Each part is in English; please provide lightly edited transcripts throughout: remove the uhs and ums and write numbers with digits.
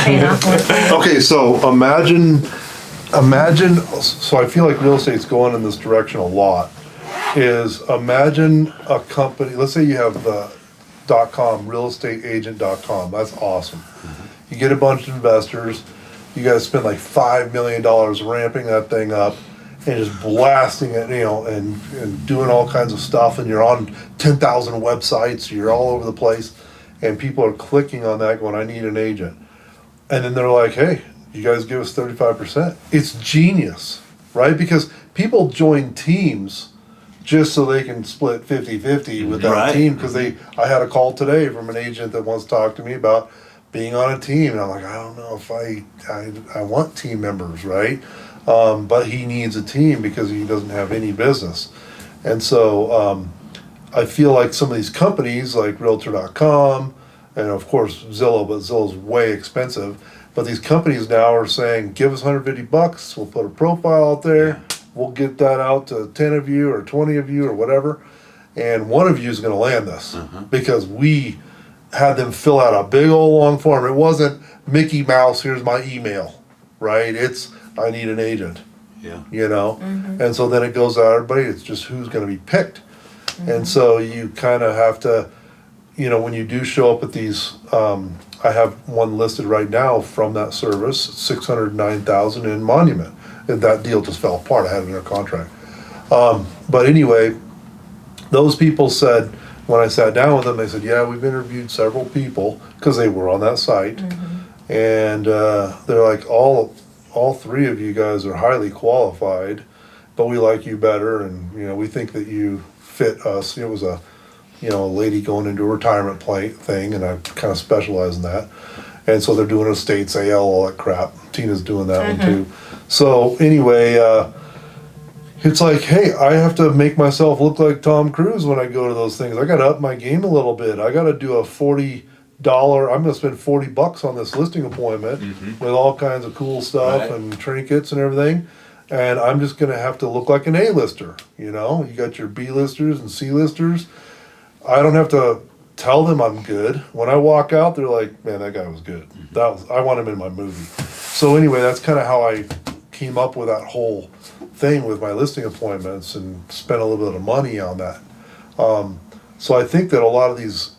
paying off for it. Okay, so imagine, so I feel like real estate's going in this direction a lot, is imagine a company, let's say you have the .com, realestateagent.com, that's awesome. You get a bunch of investors, you guys spend like $5 million ramping that thing up and just blasting it, and doing all kinds of stuff, and you're on 10,000 websites, you're all over the place, and people are clicking on that going, I need an agent. And then they're like, hey, you guys give us 35%. It's genius, right? Because people join teams just so they can split 50-50 with that team. Because I had a call today from an agent that wants to talk to me about being on a team. And I'm like, I don't know if I want team members, right? But he needs a team because he doesn't have any business. And so I feel like some of these companies like Realtor.com and of course Zillow, but Zillow's way expensive. But these companies now are saying, give us $150, we'll put a profile out there, we'll get that out to 10 of you or 20 of you or whatever, and one of you is going to land this because we had them fill out a big old long form. It wasn't Mickey Mouse, here's my email, right? It's, I need an agent, and so then it goes out to everybody, it's just who's going to be picked. And so you kind of have to, when you do show up at these, I have one listed right now from that service, $609,000 in Monument. And that deal just fell apart. I had it in a contract. But anyway, those people said, when I sat down with them, they said, yeah, we've interviewed several people because they were on that site. And they're like, all three of you guys are highly qualified, but we like you better. And, we think that you fit us. It was a lady going into a retirement thing, and I kind of specialize in that. And so they're doing an estate sale, all that crap. Tina's doing that one too. So anyway, it's like, hey, I have to make myself look like Tom Cruise when I go to those things. I got to up my game a little bit. I got to do a $40, I'm going to spend $40 on this listing appointment with all kinds of cool stuff and trinkets and everything. And I'm just going to have to look like an A-lister, You got your B-listers and C-listers. I don't have to tell them I'm good. When I walk out, they're like, man, that guy was good. I want him in my movie. So anyway, that's kind of how I came up with that whole thing with my listing appointments and spent a little bit of money on that. So I think that a lot of these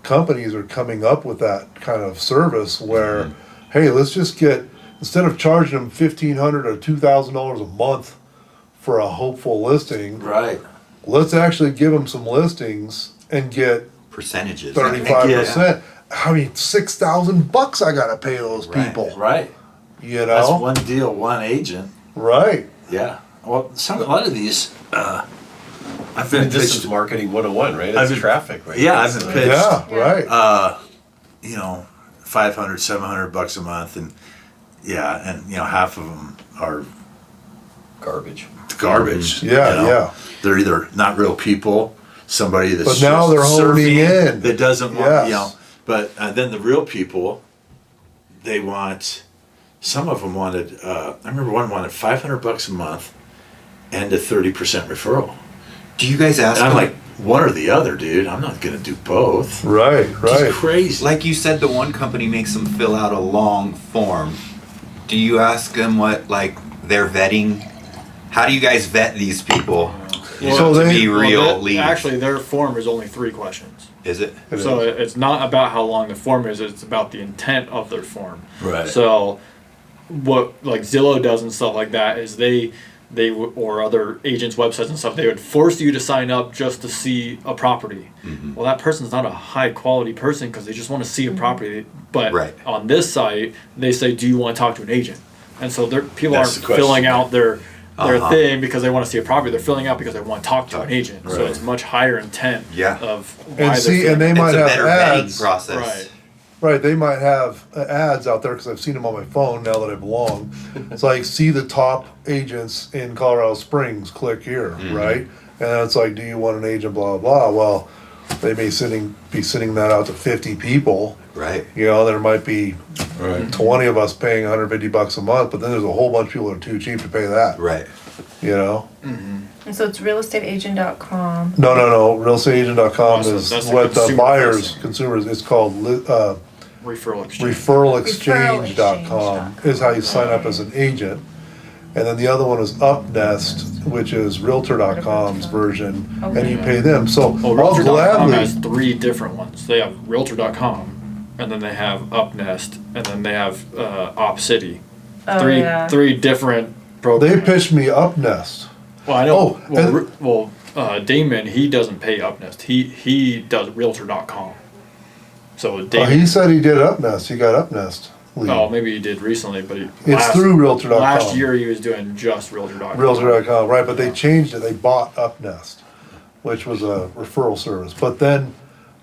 companies are coming up with that kind of service where, hey, let's just get, instead of charging them $1,500 or $2,000 a month for a hopeful listing, let's actually give them some listings and get percentages, 35%. I mean, $6,000 I gotta pay those people. That's one deal, one agent. Yeah. Well, a lot of these, I've been This pitched. is marketing 101, right? It's traffic, right? Yeah, I've been pitched. Yeah, $500, $700 a month, and half of them are Garbage. garbage. Yeah. They're either not real people, somebody that's But now just they're honing surfing in. that doesn't want, Yes. But then the real people, they want. Some of them wanted. I remember one wanted $500 a month, and a 30% referral. Do you guys ask And I'm them, like, one or the other, dude. I'm not gonna do both. Right. It's crazy. like you said, the one company makes them fill out a long form. Do you ask them what, they're vetting? How do you guys vet these people to be real leads? Actually, their form is only 3 questions. Is it? So it's not about how long the form is, it's about the intent of their form. Right. So what Zillow does and stuff like that is they or other agents' websites and stuff, they would force you to sign up just to see a property. Well, that person's not a high quality person because they just want to see a property. But on this site, they say, do you want to talk to an agent? And so people aren't filling out their thing because they want to see a property. They're filling out because they want to talk to an agent. Right. So it's much higher intent of why and they might have ads. Vetting process. Right, they might have ads out there because I've seen them on my phone now that I belong. It's like, see the top agents in Colorado Springs, click here, right? And it's like, do you want an agent, blah, blah, blah. Well, they may be sending that out to 50 people. Right. There might be 20 of us paying $150 a month, but then there's a whole bunch of people that are too cheap to pay that. Right. And so it's realestateagent.com. No. Realestateagent.com is That's what the consumer buyers, facing. consumers, it's called Referral exchange. referralexchange.com is how you sign up as an agent. And then the other one is UpNest, which is realtor.com's version, and you pay them. So Well, I'll Realtor.com has gladly, 3 different ones. They have Realtor.com, and then they have UpNest, and then they have OpCity. Oh, Three yeah. 3 different they programs. pitched me UpNest. Well, I know. Oh, Damon, he doesn't pay UpNest. He does Realtor.com. So Oh, Damon. he said he did UpNest. He got UpNest lead. Oh, maybe he did recently, but It's through Realtor.com. Last year he was doing just Realtor.com. Realtor.com, right, but they changed it, they bought UpNest, which was a referral service. But then,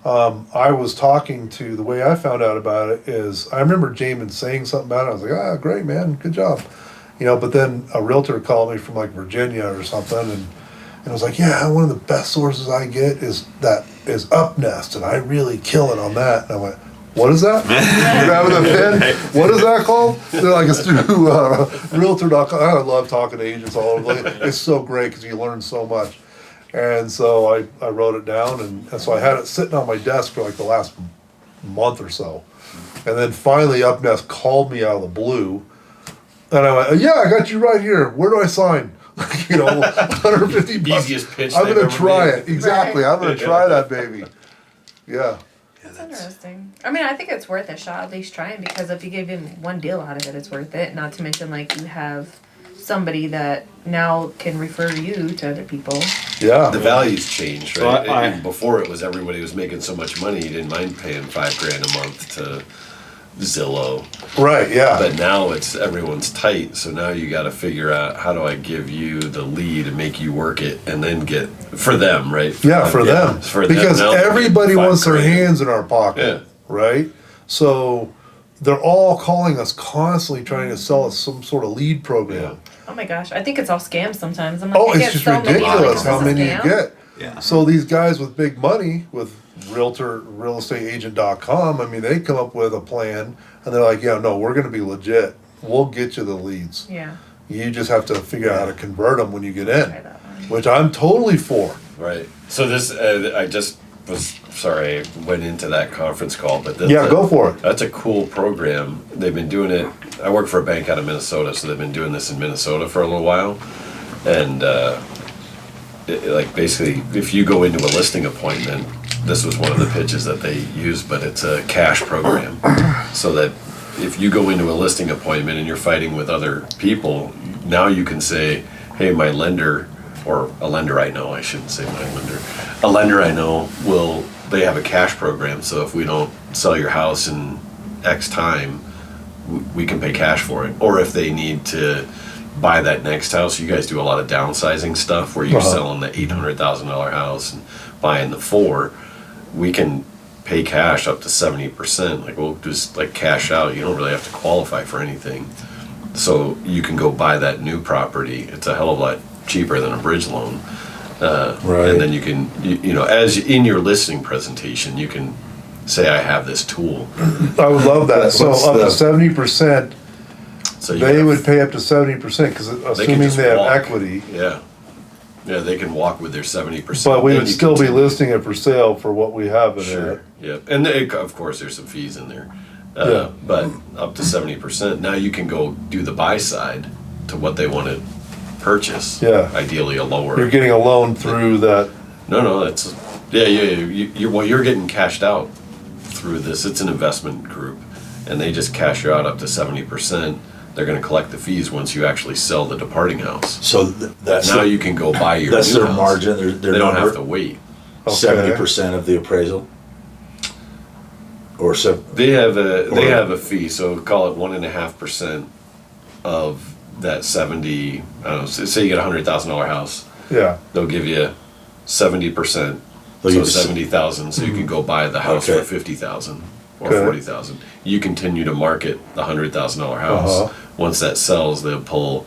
I was talking to, the way I found out about it is, I remember Jamin saying something about it, I was like, great, man, good job. You know, but then a realtor called me from like Virginia or something, and it was like, yeah, one of the best sources I get is UpNest, and I really kill it on that. And I went, what is that? You're having a pen? What is that called? They're like, it's through Realtor.com. I love talking to agents all over the place. It's so great because you learn so much. And so I wrote it down, and so I had it sitting on my desk for like the last month or so. And then finally UpNest called me out of the blue, and I went, yeah, I got you right here. Where do I sign? You know, $150. Easiest pitch I'm they've gonna ever try made. it. Exactly. I'm gonna try that baby. Yeah. That's interesting. I mean, I think it's worth a shot, at least trying, because if you give him one deal out of it, it's worth it. Not to mention, like, you have somebody that now can refer you to other people. Yeah. The values changed, So right? I- And before it was everybody was making so much money, you didn't mind paying $5,000 a month to Zillow. Right. Yeah. But now it's everyone's tight, so now you got to figure out how do I give you the lead and make you work it, and then get for them, right? Yeah, for them. For them. Because Now they're everybody getting wants their $5,000. hands in our pocket, Yeah. right? So they're all calling us constantly trying to sell us some sort of lead program. Oh my gosh, I think it's all scams sometimes. I'm like, Oh, I it's get just so many, I'm like, ridiculous is how this a many you scam? get. Yeah. So these guys with big money, with realestateagent.com, I mean, they come up with a plan and they're like, yeah, no, we're going to be legit. We'll get you the leads. Yeah, You just have to figure out how to convert them when you get in, try that one. which I'm totally for. Right. So this, I just was sorry I went into that conference call, but that's Yeah, go for it. That's a cool program. They've been doing it. I work for a bank out of Minnesota, so they've been doing this in Minnesota for a little while, and like basically, if you go into a listing appointment, this was one of the pitches that they use, but it's a cash program, so that if you go into a listing appointment and you're fighting with other people, now you can say, hey, my lender, or a lender I know, I shouldn't say my lender, a lender I know they have a cash program, so if we don't sell your house in X time, we can pay cash for it. Or if they need to buy that next house, you guys do a lot of downsizing stuff where you're selling the $800,000 house and buying the 4, we can pay cash up to 70%. Like we'll just like cash out. You don't really have to qualify for anything. So you can go buy that new property. It's a hell of a lot cheaper than a bridge loan. Right. And then you can, you know, as in your listing presentation, you can say, I have this tool. I would love that. So What's up to the- 70%, So you they gotta- would pay up to 70% because assuming just they have walk. equity. Yeah. Yeah, they can walk with their 70%. But we Then would you still be continue. listing it for sale for what we have it Sure. at. Yep. And of course, there's some fees in there. Yeah. But up to 70%. Now you can go do the buy side to what they want to purchase. Yeah. Ideally, a lower. You're getting a loan through that. No, that's you're getting cashed out through this. It's an investment group, and they just cash you out up to 70%. They're going to collect the fees once you actually sell the departing house. So that's Now you can go buy your. that's new their house. margin. Their They don't number, have to wait. 70% of the appraisal, or so. They have a fee, so call it 1.5% of that 70. I don't know. Say you get $100,000 house, Yeah. they'll give you 70%, They'll so give you 70,000. So you can go buy the house Okay. for 50,000 or Okay. 40,000. You continue to market the $100,000 house. Uh-huh. Once that sells, they'll pull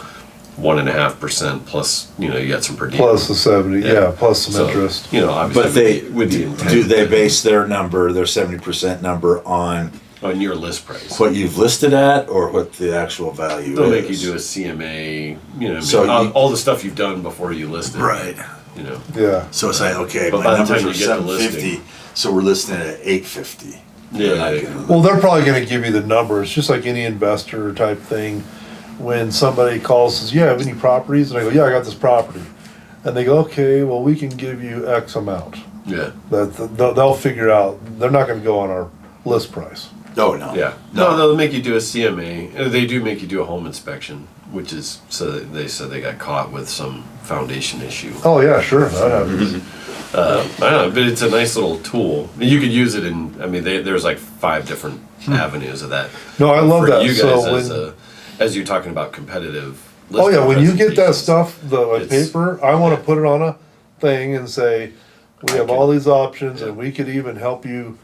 1.5% plus. You know, you got some per diem. Plus the 70. Yeah. Plus some So, interest. You know, obviously, But they with the intent do they base their number, their 70% number, on on your list price. what you've listed at, or what the actual value They'll is? make you do a CMA, you know, So all the stuff you've done before you list it. Right. You know, Yeah. So it's like, okay, But my by the numbers time are you get the 750, listing- so we're listing it at 850. Yeah. Well, they're probably gonna give you the numbers, just like any investor type thing. When somebody calls, says, "Yeah, have any properties?" And I go, "Yeah, I got this property." And they go, "Okay, well, we can give you X amount." Yeah. They'll figure out, they're not gonna go on our list price. Oh, no. Yeah. No, they'll make you do a CMA. They do make you do a home inspection, which is so that they said they got caught with some foundation issue. Oh, yeah, sure, that happens. I don't know, but it's a nice little tool. You could use it in. I mean, there's like 5 different avenues of that. No, I love For that. you guys, So as you're talking about competitive. oh yeah, listing when you get that presentations, stuff, the like, it's- paper, I wanna put it on a thing and say, we have all these options and we could even help you.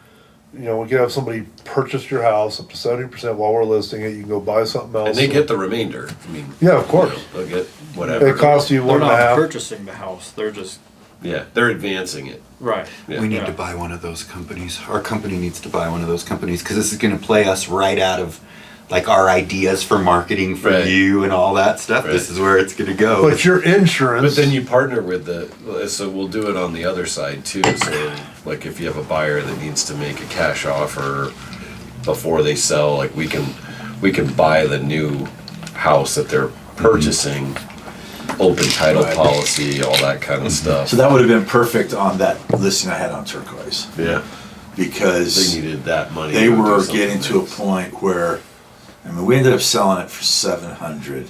You know, we could have somebody purchase your house up to 70% while we're listing it, you can go buy something else. And they get the remainder. I mean, Yeah, of course. they'll get whatever. It costs you They're one and a not half. purchasing the house. They're just Yeah, they're advancing it. right. Yeah. We need Yeah. to buy one of those companies. Our company needs to buy one of those companies because this is going to play us right out of like our ideas for marketing for Right. you and all that stuff. Right. This is where it's going to go. But your insurance. But then you partner with so we'll do it on the other side too. So like if you have a buyer that needs to make a cash offer before they sell, like we can buy the new house that they're purchasing, open title Right. policy, all that kind of stuff. So that would have been perfect on that listing I had on Turquoise, Yeah, because they needed that money. they to do were something getting to a nice. point where, I mean, we ended up selling it for 700,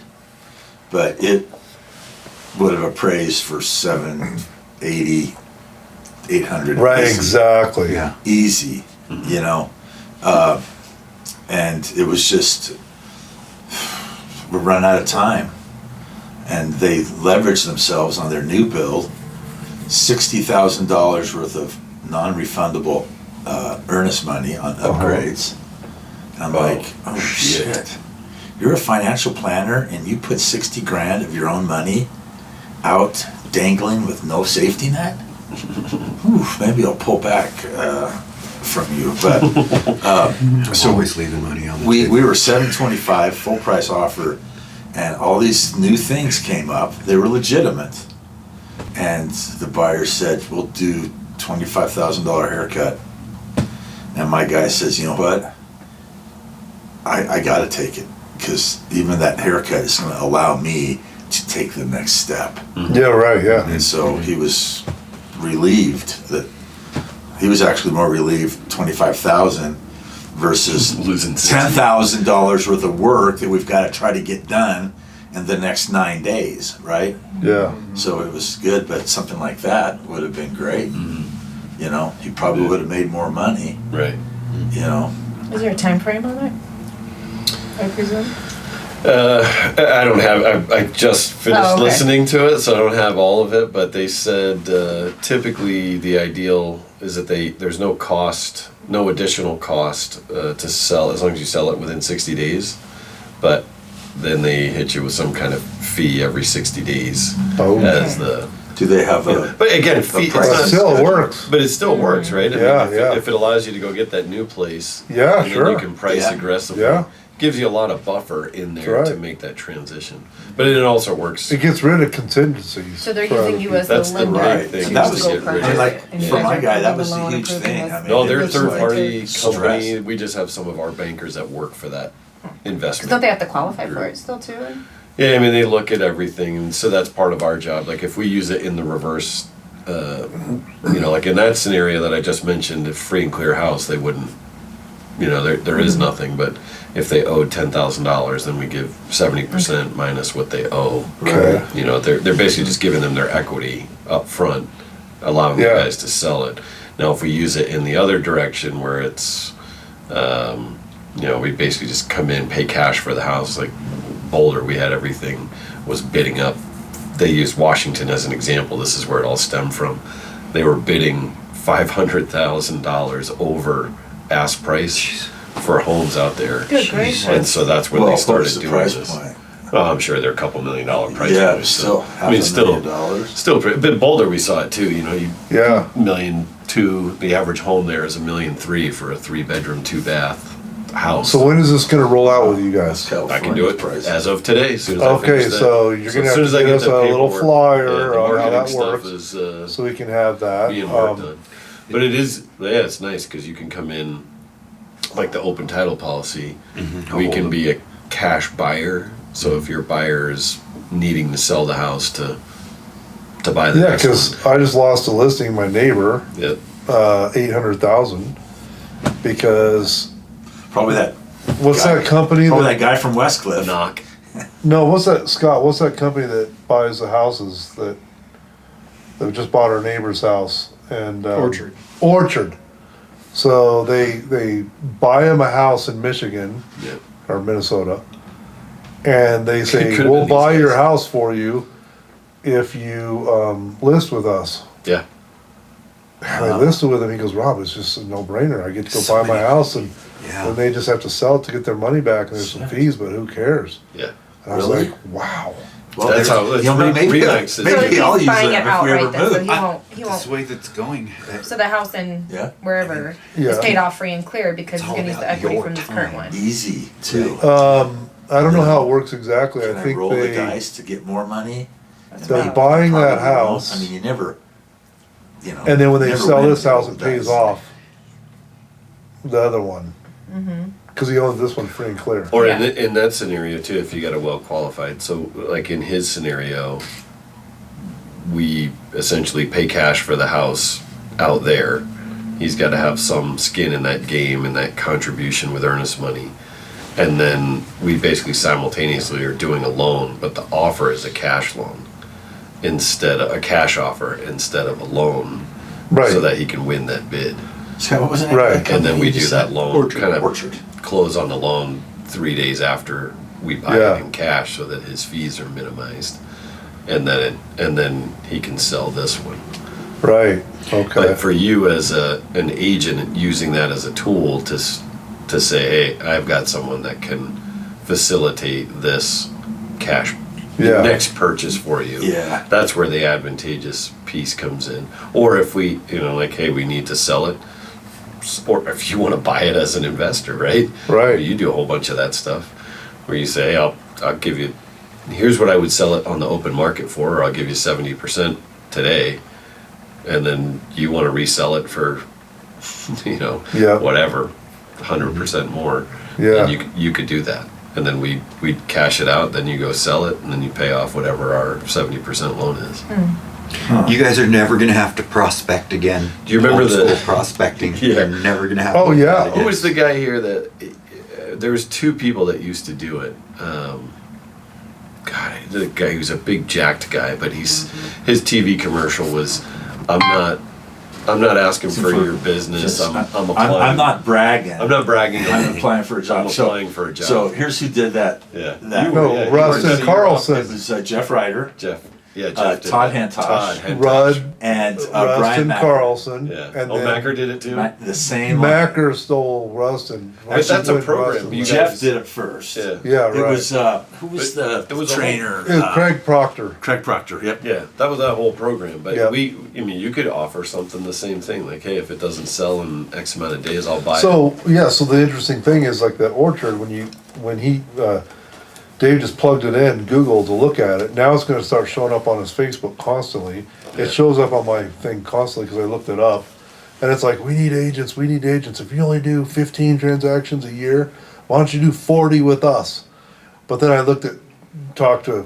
but it would have appraised for 780, 800. Right, easy. exactly. yeah. Easy, you know, and it was just we're running out of time, and they leveraged themselves on their new build, $60,000 worth of non-refundable earnest money on upgrades. I'm like, oh shit! You're a financial planner and you put 60 grand of your own money out dangling with no safety net? Oof, maybe I'll pull back from you. But So always leaving money on the we table. were 725 full price offer, and all these new things came up. They were legitimate, and the buyer said, "We'll do $25,000 haircut." And my guy says, "You know what? I got to take it, because even that haircut is going to allow me to take the next step." Yeah, right, yeah. And so he was relieved that he was actually more relieved 25,000 versus Losing 60. $10,000 worth of work that we've got to try to get done in the next 9 days, right? Yeah. So it was good, but something like that would have been great. You know, he probably would have made more money. Right. You know, Is there a time frame on it? I presume. I don't have. I just finished Oh, okay. listening to it, so I don't have all of it. But they said typically the ideal is that there's no cost, no additional cost to sell as long as you sell it within 60 days. But then they hit you with some kind of fee every 60 days Oh. as the. do they have a? But again, fee. price. It's But not, still, it works. but it still works, right? I Yeah, mean, yeah. if it allows you to go get that new place, Yeah, and sure. then you can price Yeah. aggressively. Yeah. Gives you a lot of buffer in there That's to right. make that transition, but it also works. It gets rid of contingencies. So they're for using other you people. as That's the the lender right thing to That was go it, right? purchase And it. like And you for guys my are guy, that approving was the the loan, huge approving thing. this. I mean, No, it they're a was third like party stress. company. We just have some of our bankers that work for that Because investment. don't they have to qualify for it still too? Yeah, I mean they look at everything, and so that's part of our job. Like if we use it in the reverse, like in that scenario that I just mentioned, if free and clear house, they wouldn't. There is nothing, but if they owed $10,000, then we give 70% minus what they owe. Okay. They're basically just giving them their equity up front, allowing you Yeah. guys to sell it. Now, if we use it in the other direction where it's, we basically just come in, pay cash for the house. Like Boulder, we had everything was bidding up. They used Washington as an example. This is where it all stemmed from. They were bidding $500,000 over ask price for homes out there. Good gracious. And so that's when Well, they what started was the doing price this. point? Oh, I'm sure they're a couple $1 million price Yeah, points. still I mean, still, $500,000. still pretty. But Boulder, we saw it too. Yeah. $1,200,000. The average home there is $1,300,000 for a 3-bedroom, 2-bath house. So when is this gonna roll out with you guys? I can do it Prices. as of today. As soon as I Okay, finish that. so you're gonna as have soon to as I get get us the a little paperwork, flyer the on how marketing that stuff works, is so we can have that. being worked on. But it is, it's nice because you can come in like the open title policy, Mm-hmm. we can be a cash buyer. So if your buyer is needing to sell the house to buy the Yeah, next because one. I just lost a listing, my neighbor, Yep. 800,000, because Probably that. what's guy- that company Probably that, that guy from Westcliff. Knock. no, what's that, Scott, what's that company that buys the houses that just bought our neighbor's house and, Orchard. Orchard. So they buy him a house in Michigan Yep. or Minnesota, and they say, Could've we'll been these buy your guys. house for you if you, list with us. Yeah. And I listed with him, he goes, Rob, it's just a no-brainer, I get to go So buy my many- house, and Yeah. then they just have to sell it to get their money back, and there's some fees, but who cares? Yeah. And I was Really? like, wow. Well, That's there's- how it's you know, maybe Remax is- So maybe I'll he's use buying them it if we ever outright then, so move. he won't, This way that's going. so the house in Yeah. wherever Yeah. is paid off free and clear because It's he's all gonna use the about equity your from this current time. one. Easy too. I don't know how it works exactly, Can I I think roll the they, dice to get more money? And they're make buying that part of the loan? house. I mean, you never, and then when they never sell win this if you roll house, it the pays dice. off the other one. Cause he owns this one free and clear. Or Yeah. in that scenario too, if you got a well qualified. So like in his scenario, we essentially pay cash for the house out there. He's got to have some skin in that game and that contribution with earnest money. And then we basically simultaneously are doing a loan, but the offer is a cash loan instead of a cash offer instead of a loan, Right. so that he can win that bid. So what was the name of Right. that And company then we you do just that said? loan, Orchard. kind of Orchard. close on the loan 3 days after we buy Yeah. it in cash, so that his fees are minimized, and then he can sell this one. Right, okay. But for you as an agent, using that as a tool to say, hey, I've got someone that can facilitate this cash Yeah. next purchase for you. Yeah. That's where the advantageous piece comes in. Or if we, like, hey, we need to sell it, or if you want to buy it as an investor, right? Right. You do a whole bunch of that stuff where you say, hey, I'll give you, here's what I would sell it on the open market for, or I'll give you 70% today. And then you want to resell it for, Yeah. whatever, 100% more. Yeah. And you could do that. And then we'd cash it out, then you go sell it, and then you pay off whatever our 70% loan is. You guys are never gonna have to prospect again. Do you remember Old the- school prospecting? Yeah. You're never gonna have. Oh, to do yeah. that Who again. was the guy here that there was 2 people that used to do it? God, the guy who's a big jacked guy, but his TV commercial was, I'm not asking for your business. I'm applying. I'm not bragging. I'm not bragging. I'm applying for a job. I'm applying for a job. So here's who did that. Yeah. That. You were- No, yeah, you Rustin were- Carlson. It was Jeff Ryder Jeff. Yeah, Jeff. did Todd that. Hantosh. Todd Hantosh. Rudd, and Brian Rustin Macker. Carlson, Yeah. and Oh, then Macker did it too. The same. Macker stole Rustin. That's a Rustin went program. Rustin. You Jeff guys- did it first. Yeah. Yeah, It right. was who was It the was a trainer? It was Craig Proctor. Craig Proctor. Yep. Yeah, that was that whole program. But Yep. you could offer something the same thing. Like, hey, if it doesn't sell in X amount of days, I'll buy it. So, yeah, so the interesting thing is like that Orchard, when he, Dave just plugged it in, Google to look at it, now it's gonna start showing up on his Facebook constantly. It shows up on my thing constantly, cause I looked it up, and it's like, we need agents, if you only do 15 transactions a year, why don't you do 40 with us? But then I talked to,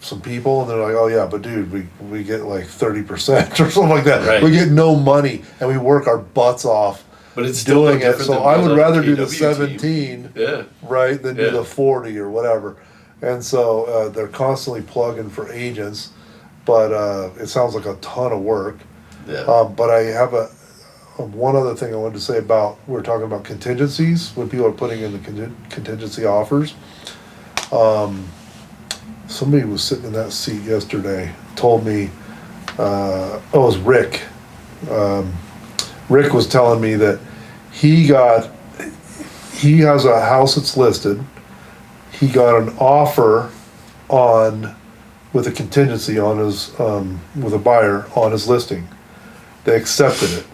some people, and they're like, oh yeah, but dude, we get like 30% or something like that. Right. We get no money, and we work our butts off But it's still no doing it, different so than I being would on a rather do the KW team. 17, Yeah. right, than do Yeah. the 40 or whatever. And so they're constantly plugging for agents, but it sounds like a ton of work. Yeah. But I have one other thing I wanted to say about, we were talking about contingencies, when people are putting in the contingency offers. Somebody was sitting in that seat yesterday, told me, it was Rick. Rick was telling me that he has a house that's listed. He got an offer with a contingency on his, with a buyer on his listing. They accepted it.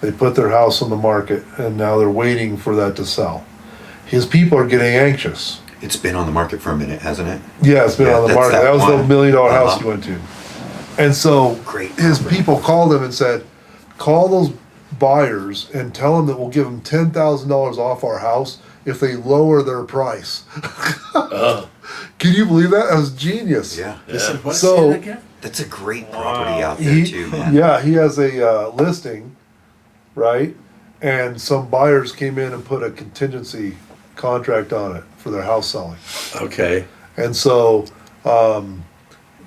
They put their house on the market, and now they're waiting for that to sell. His people are getting anxious. It's been on the market for a minute, hasn't it? Yeah, it's been Yeah, on the that's market. that That was the one. $1 million house Uh-huh. he went to. And so Great his property. people called him and said, call buyers and tell them that we'll give them $10,000 off our house if they lower their price. Can you believe that? That was genius. Yeah. They said, what? So- Say that again? That's a great property out there He, too, man. yeah, he has a listing, right? And some buyers came in and put a contingency contract on it for their house selling. Okay. And so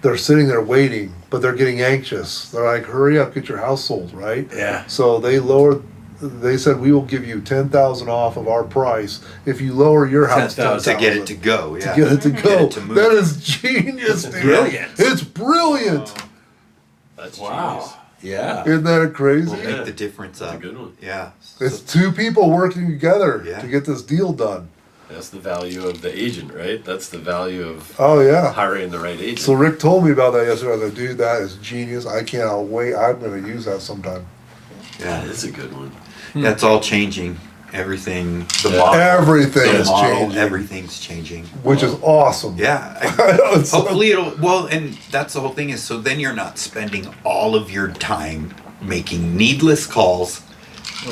they're sitting there waiting, but they're getting anxious. They're like, hurry up, get your house sold, right? Yeah. So they said, we will give you 10,000 off of our price if you lower your house 10,000. To get it to go, yeah. get it to Get go. it to move. That is genius, dude. Brilliant. It's brilliant. That's Wow. genius. Yeah. Isn't that crazy? We'll make the difference That's up. a good one. Yeah. It's two people working together Yeah. to get this deal done. That's the value of the agent, right? That's the value of Oh, yeah. hiring the right agent. So Rick told me about that yesterday. I was like, dude, that is genius. I cannot wait. I'm going to use that sometime. Yeah, that's a good one. Yeah, it's all changing. Everything, the Yeah. model. Everything the is model, changing. Know, changing. Which is awesome. Yeah. I know, it's so- Hopefully it'll, well, and that's the whole thing is, so then you're not spending all of your time making needless calls.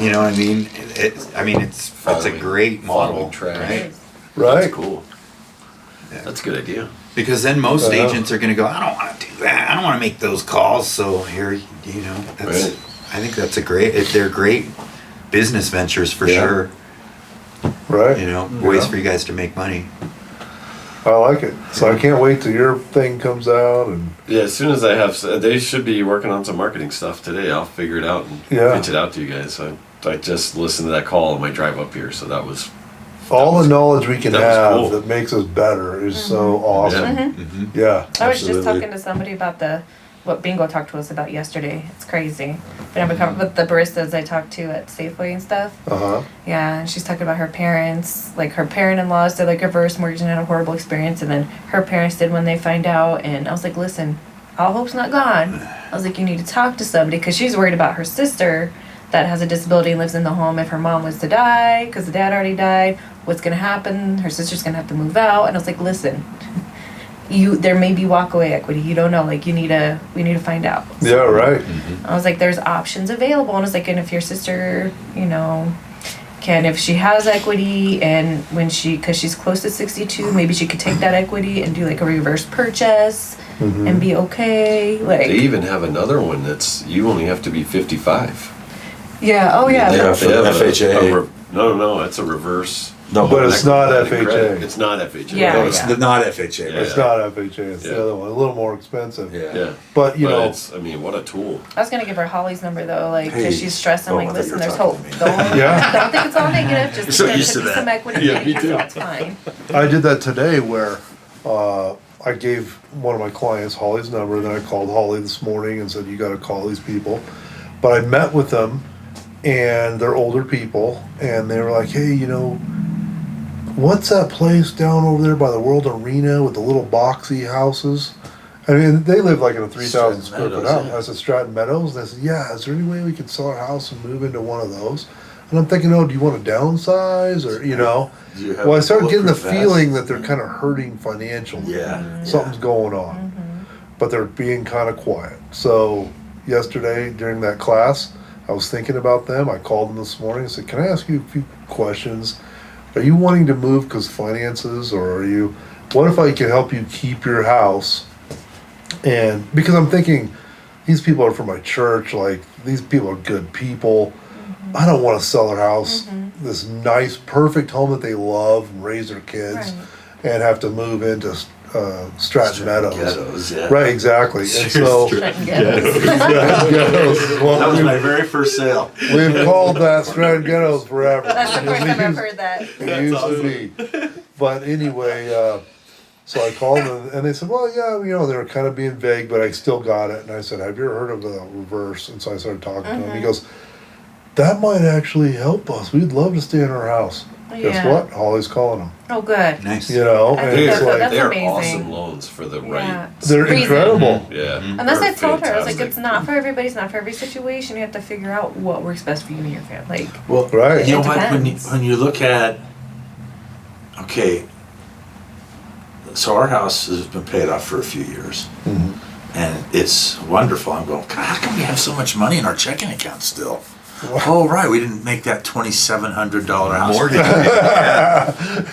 You know what I mean? It's a Following- great model, following track. right? Right? That's cool. Yeah. That's a good idea. Because then most Yeah. agents are going to go, I don't want to do that. I don't want to make those calls. So here, you know, that's, Right. I think that's they're great business ventures for Yeah. sure. Right? You know, ways Yeah. for you guys to make money. I like it. So I can't wait till your thing comes out. And Yeah, as soon as I have, they should be working on some marketing stuff today. I'll figure it out and Yeah. pitch it out to you guys. I just listened to that call on my drive up here, so that was all the knowledge we can that was have cool. that makes us better is so awesome. Yeah. Mm-hmm. Yeah. I was just absolutely. talking to somebody about what Bingo talked to us about yesterday. It's crazy. With the baristas I talked to at Safeway and stuff. Uh-huh. Yeah, and she's talking about her parents. Like her parent-in-laws did like reverse mortgage and had a horrible experience, and then her parents did when they find out. And I was like, listen, all hope's not gone. I was like, you need to talk to somebody because she's worried about her sister that has a disability and lives in the home. If her mom was to die because the dad already died, what's gonna happen? Her sister's gonna have to move out. And I was like, listen, there may be walkaway equity. You don't know. Like we need to find out. Yeah, right. I was like, there's options available. And I was like, and if your sister, if she has equity and because she's close to 62, maybe she could take that equity and do like a reverse purchase and be okay. Like, They even have another one that's you only have to be 55. yeah, oh yeah. They have They have FHA. No, it's a reverse. No, But it's not equity FHA. It's not FHA. Yeah. No, it's not FHA. Yeah. It's not FHA. It's Yeah. the other one. A little more expensive. Yeah. Yeah. But, you know, it's, what a tool. I was gonna give her Holly's number though, like, Hey. cause she's stressed. I'm Oh, like, I thought you listen, were there's talking hope. to me. Don't, Yeah. don't think it's all negative. Just So there used could to be that. some equity. Yeah, me so too. it's fine. I did that today where I gave one of my clients Holly's number, and then I called Holly this morning and said, you got to call these people. But I met with them, and they're older people, and they were like, hey, what's that place down over there by the World Arena with the little boxy houses? I mean, they live like in a 3,000 square foot Meadows, house. yeah. I said, Stratton Meadows? And I said, yeah, is there any way we could sell our house and move into one of those? And I'm thinking, do you want to downsize or, Do you have Well, I started getting the bulletproof feeling vests? that they're kind of hurting financially. Yeah. Something's going on. But they're being kind of quiet. So yesterday during that class, I was thinking about them. I called them this morning and said, can I ask you a few questions? Are you wanting to move because finances, or what if I can help you keep your house? And because I'm thinking, these people are from my church, like these people are good people. I don't want to sell their house, this nice, perfect home that they love and raise their kids, and have to move into Stratton Meadows. Ghettos, yeah. Right, exactly. And so, Stratton Ghettos. Stratton Ghettos is what That was my very first sale. we've called that Stratton Ghettos forever. That's the first time I've It heard that. used to be. But anyway, so I called them, and they said, well, yeah, they were kind of being vague, but I still got it. And I said, have you ever heard of a reverse? And so I started talking to him. He goes, that might actually help us. We'd love to stay in our house. Guess Yeah. what? Holly's calling them. Oh, good. Nice. I And think it's like, that's They're amazing. awesome loans for the Yeah. right. they're Reason. incredible. Yeah. And that's what I They're told her. I was like, fantastic. it's not for everybody. It's not for every situation. You have to figure out what works best for you and your family. Like, Well, Right. you know It what? depends. When you look at, okay, so our house has been paid off for a few years, and it's wonderful. I'm going, God, how come we have so much money in our checking account still? Oh, right, we didn't make that $2,700 house. Mortgage.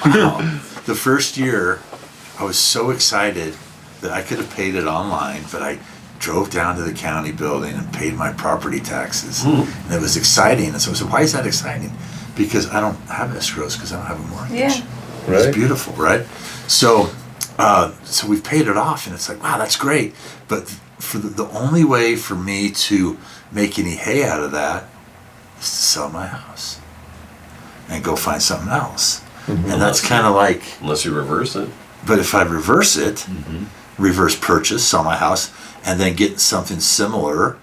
Wow. The first year, I was so excited that I could have paid it online, but I drove down to the county building and paid my property taxes. And it was exciting. And so I said, why is that exciting? Because I don't have escrows, because I don't have a mortgage. Yeah. Right. It's beautiful, right? So, so we've paid it off, and it's like, wow, that's great. But for the only way for me to make any hay out of that is to sell my house and go find something else. And that's kind of like, Unless you reverse it. but if I reverse it, reverse purchase, sell my house, and then get something similar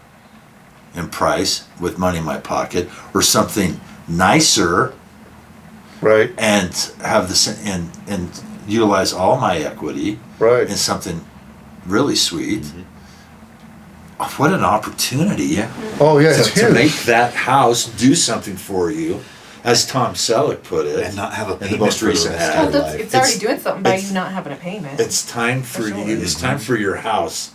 in price with money in my pocket, or something nicer, Right, and have this and utilize all my equity right. in something really sweet. What an opportunity! Oh, yeah, it's To huge. make that house do something for you, as Tom Selleck put it, And not have a in the payment most for the recent rest ad. of your life. It's already It's- doing something by it's- you not having a payment. It's time for For sure. you. It's time for your house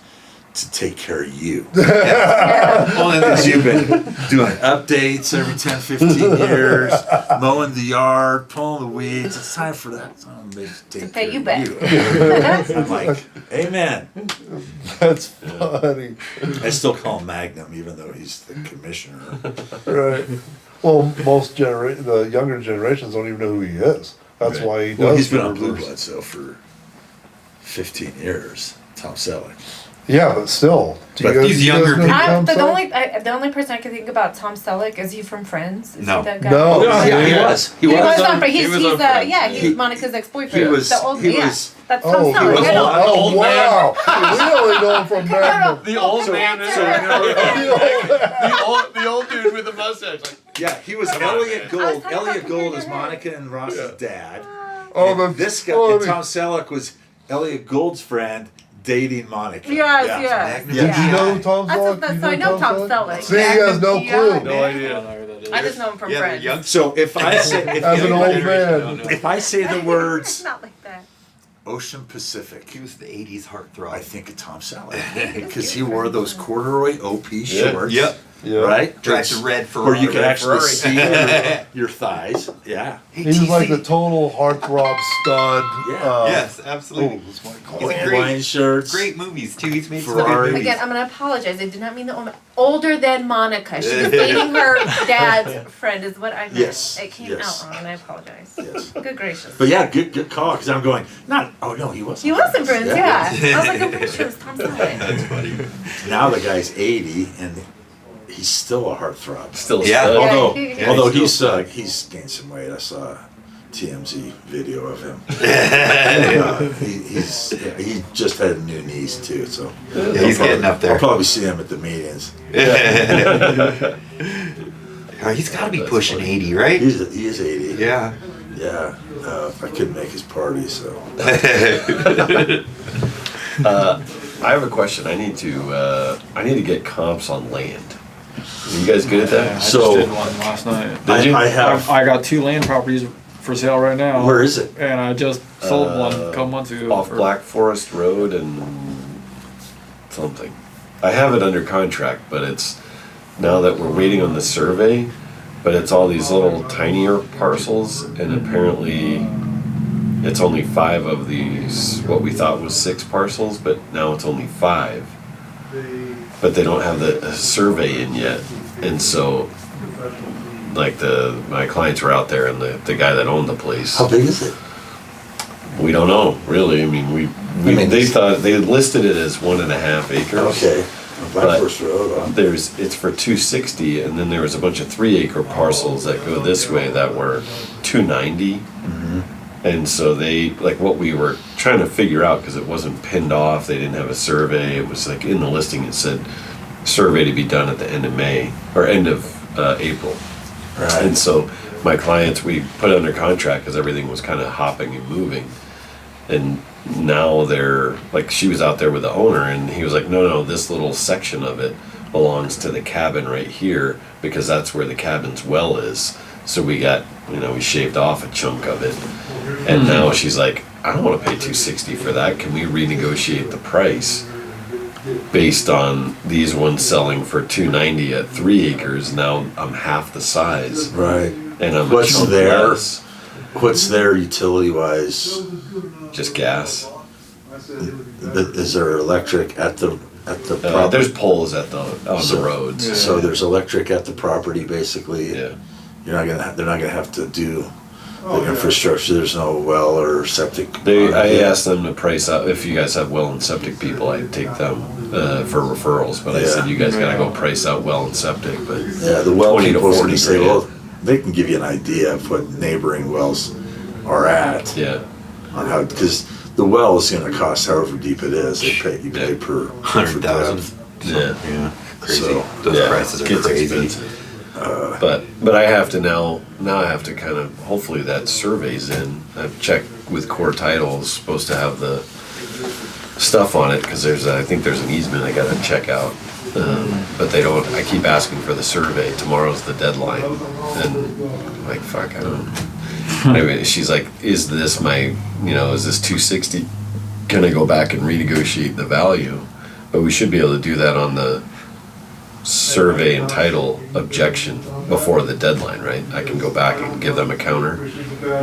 to take care of you. Well, and Because then you've been doing updates every 10, 15 years, mowing the yard, pulling the weeds. It's time for that. To take pay care you of back. I'm like, amen. That's funny. I still call him Magnum, even though he's the commissioner. Right. Well, the younger generations don't even know who he is. That's Right. why he does. Well, he's been the on Blue reverse. Bloods, though, for 15 years. Tom Selleck. Yeah, but still. Do But guys- these you guys younger know who people- Tom The Selleck? only person I can think about Tom Selleck is he from Friends? Is No. he that guy? No. Yeah, he was. He He was. was on- on, but he he's was on Friends, yeah, yeah. he's Monica's ex-boyfriend. He was- the old he yeah. was- That's Tom Oh, Selleck. he I know. was, oh, Old man. wow. We only know him from Magnum. The old man is the old dude with the mustache. Like, Yeah, he was Elliot Gold. Elliot Gold is Monica and Ross's dad. Oh, And that's this guy, funny. and Tom Selleck was Elliot Gold's friend dating Monica. Yes, Yeah. yes. Did Did you know Tom That's Selleck? what- that's- You so I know Tom Selleck. See, he has no Yeah. clue. no I don't idea. know who that is. I just know him from Yeah, Friends. the young So if I say, if, As an old anybody- man. if I say the words It's not like that. Ocean Pacific, He was the 80s heartthrob. I think of Tom Selleck because he wore those corduroy OP Yeah. shorts. Yep. Yeah. Right? Drives a red Ferrari. Where you can red actually Ferrari. see your thighs. Yeah. Hey, He was like TC. the total heartthrob stud. Yeah. Yes, absolutely. What's my He's call? a Hawaiian shirts. Great movies too. He's made some Ferrari. good movies. Again, I'm gonna apologize. I did not mean the older than Monica. She was dating her dad's friend, is what I meant. Yes, It came yes. out wrong, and I apologize. Yes. Good gracious. But yeah, good call. Because I'm going, oh no, he wasn't. He wasn't Friends, Yeah. yeah. I was like, I'm pretty sure it was Tom Selleck. That's funny. Now the guy's 80 and he's still a heartthrob. Still a Yeah. stud. Although, Yeah, although he's he's gained some weight. I saw a TMZ video of him. He just had new knees too. So Yeah, he's getting up I'll there. probably see him at the meetings. He's got to be pushing 80, right? He is 80. Yeah. Yeah. I couldn't make his party, so. I have a question. I need to get comps on land. Are you guys good at Yeah, I that? just So- did one last night. Did you? I have. I got 2 land properties for sale right now. Where is it? And I just sold one a couple months ago. Off for- Black Forest Road and something. I have it under contract, but it's now that we're waiting on the survey, but it's all these little tinier parcels, and apparently it's only 5 of these, what we thought was 6 parcels, but now it's only 5. But they don't have the survey in yet, and so like my clients were out there, and the guy that owned the place, How big is it? we don't know really. I mean, they thought they listed it as 1.5 acres. Okay. Black But- Forest Road. It's for 260, and then there was a bunch of 3-acre parcels that go this way that were 290. And so they, like, what we were trying to figure out, because it wasn't pinned off, they didn't have a survey. It was like in the listing it said survey to be done at the end of May or end of April. Right. And so my clients, we put under contract because everything was kind of hopping and moving. And now they're, like, she was out there with the owner, and he was like, no, this little section of it belongs to the cabin right here because that's where the cabin's well is. So we got, we shaved off a chunk of it. And now she's like, I don't want to pay $260 for that. Can we renegotiate the price? based on these ones selling for $290 at 3 acres. Now I'm half the size, Right. and I'm What's a chunk there? less. What's there utility wise? Just gas. Is there electric at the property? There's poles on the roads. So there's electric at the property, basically. Yeah. They're not gonna have to do the infrastructure. There's no well or septic. I asked them to price out, if you guys have well and septic people, I'd take them for referrals, but I Yeah. said, you guys gotta go price out well and septic, but Yeah, the well 20 to people 40 say, grand. well, they can give you an idea of what neighboring wells are at. Yeah, On how, because the well is gonna cost however deep it is. You pay per 100,000. depth. yeah. Yeah, crazy. So, Those Yeah, prices are gets crazy. expensive. But I have to now I have to kind of, hopefully that survey's in. I've checked with Core Title, it's supposed to have the stuff on it, because I think there's an easement I gotta check out. But they don't, I keep asking for the survey, tomorrow's the deadline, and I'm like, fuck, I don't. Anyway, she's like, is this 260? Can I go back and renegotiate the value? But we should be able to do that on the survey and title objection before the deadline, right? I can go back and give them a counter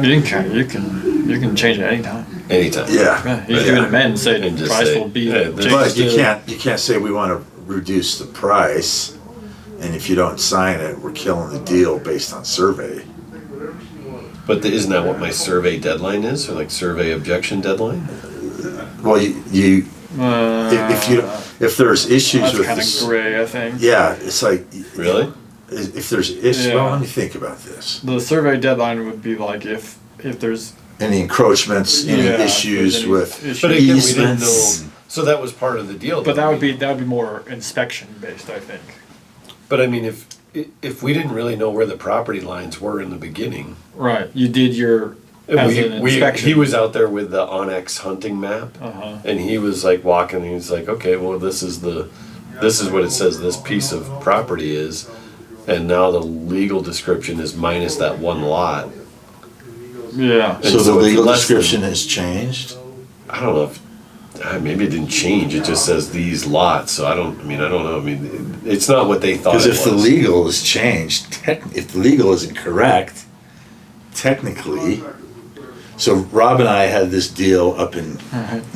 You can change it anytime. anytime. Yeah. Yeah, you can amend and say And the just price say, will be yeah, changed this- But you to- can't say we wanna reduce the price, and if you don't sign it, we're killing the deal based on survey. But isn't that what my survey deadline is, or like survey objection deadline? Well, if there's issues That's with kind of this, gray, I think. yeah, it's like. Really? If there's issues, well, Yeah. let me think about this. The survey deadline would be like if there's Any encroachments, any Yeah, issues any with issues. But again, we didn't know. easements. So that was part of the deal. but though. that would be more inspection based, I think. But I mean, if we didn't really know where the property lines were in the beginning, Right. You did your as an inspection. he was out there with the Onyx hunting map, Uh-huh. and he was like walking. And he was like, "Okay, well, this is what it says. This piece of property is, and now the legal description is minus that one lot." Yeah. And So the so it's legal less description has changed? I don't know if maybe it didn't change. It just says these lots. So I don't know. I mean, it's not what they thought. Because It if the was. legal is changed, if the legal isn't correct, technically, so Rob and I had this deal up in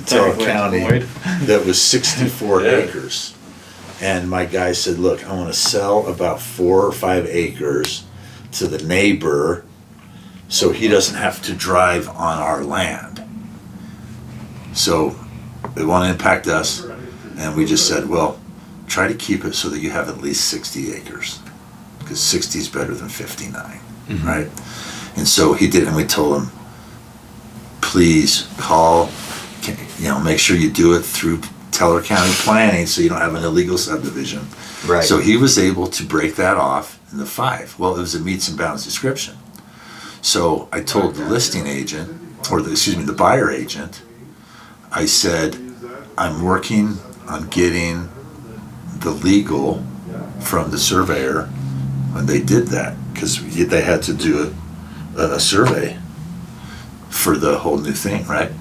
Tell Technically, County void. that was 64 Yeah. acres. And my guy said, look, I want to sell about 4 or 5 acres to the neighbor so he doesn't have to drive on our land. So it won't impact us. And we just said, well, try to keep it so that you have at least 60 acres. Because 60 is better than 59, right? And so he did, and we told him, please call, make sure you do it through Teller County Planning so you don't have an illegal subdivision. Right. So he was able to break that off in the 5. Well, it was a meets and bounds description. So I told the listing agent, or the buyer agent, I said, I'm working on getting the legal from the surveyor when they did that, because they had to do a survey for the whole new thing, right?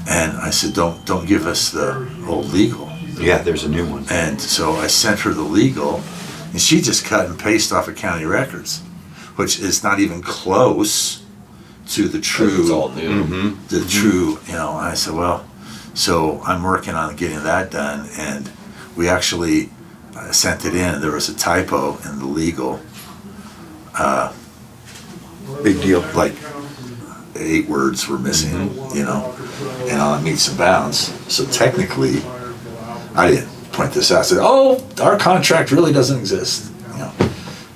And I said, don't give us the old legal. Yeah, there's a new one. And so I sent her the legal, and she just cut and pasted off of county records, which is not even close to the true. It's all new. True, and I said, well, so I'm working on getting that done, and we actually sent it in. There was a typo in the legal. Big deal, like 8 words were missing, and on meets and bounds. So technically, I didn't point this out. I said, oh, our contract really doesn't exist,